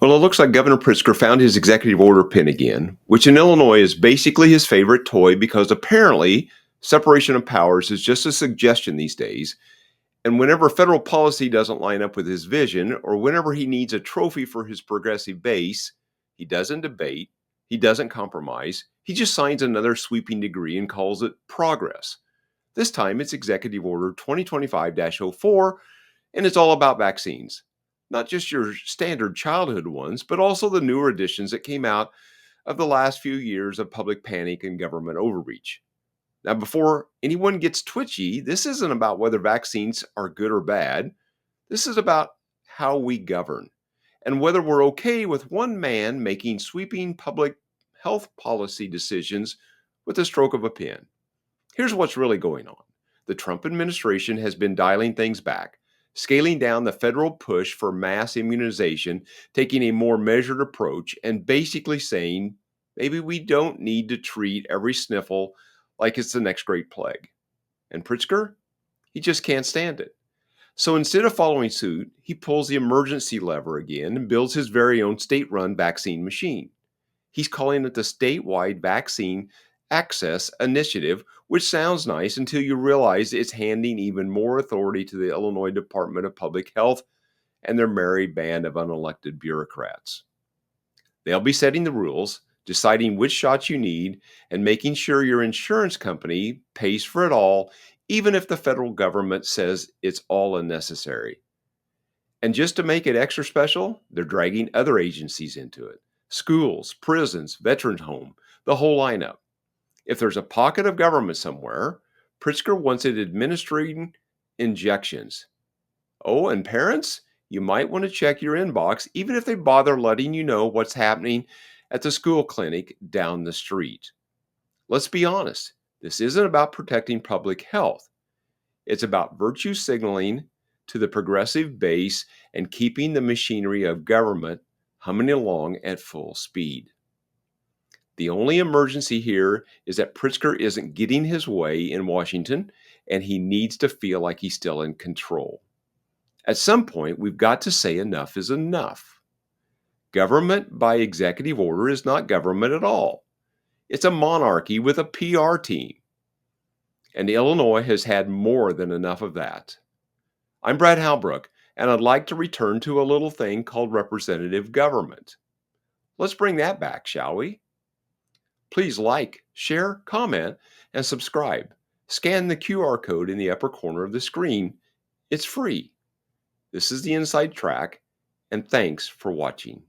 Well, it looks like Governor Pritzker found his executive order pin again, which in Illinois is basically his favorite toy because apparently separation of powers is just a suggestion these days. And whenever federal policy doesn't line up with his vision, or whenever he needs a trophy for his progressive base, he doesn't debate, he doesn't compromise, he just signs another sweeping decree and calls it progress. This time it's Executive Order 2025-04, and it's all about vaccines. Not just your standard childhood ones, but also the newer additions that came out of the last few years of public panic and government overreach. Now, before anyone gets twitchy, this isn't about whether vaccines are good or bad. This is about how we govern and whether we're okay with one man making sweeping public health policy decisions with the stroke of a pen. Here's what's really going on. The Trump administration has been dialing things back, scaling down the federal push for mass immunization, taking a more measured approach, and basically saying maybe we don't need to treat every sniffle like it's the next great plague. And Pritzker, he just can't stand it. So instead of following suit, he pulls the emergency lever again and builds his very own state run vaccine machine. He's calling it the Statewide Vaccine Access Initiative, which sounds nice until you realize it's handing even more authority to the Illinois Department of Public Health and their merry band of unelected bureaucrats. They'll be setting the rules, deciding which shots you need, and making sure your insurance company pays for it all, even if the federal government says it's all unnecessary. And just to make it extra special, they're dragging other agencies into it: schools, prisons, veterans home, the whole lineup. If there's a pocket of government somewhere, Pritzker wants it administering injections. Oh, and parents, you might want to check your inbox, even if they bother letting you know what's happening at the school clinic down the street. Let's be honest, this isn't about protecting public health. It's about virtue signaling to the progressive base and keeping the machinery of government humming along at full speed. The only emergency here is that Pritzker isn't getting his way in Washington, and he needs to feel like he's still in control. At some point, we've got to say enough is enough. Government by executive order is not government at all. It's a monarchy with a PR team. And Illinois has had more than enough of that. I'm Brad Halbrook, and I'd like to return to a little thing called representative government. Let's bring that back, shall we? Please like, share, comment, and subscribe. Scan the QR code in the upper corner of the screen. It's free. This is the Inside Track, and thanks for watching.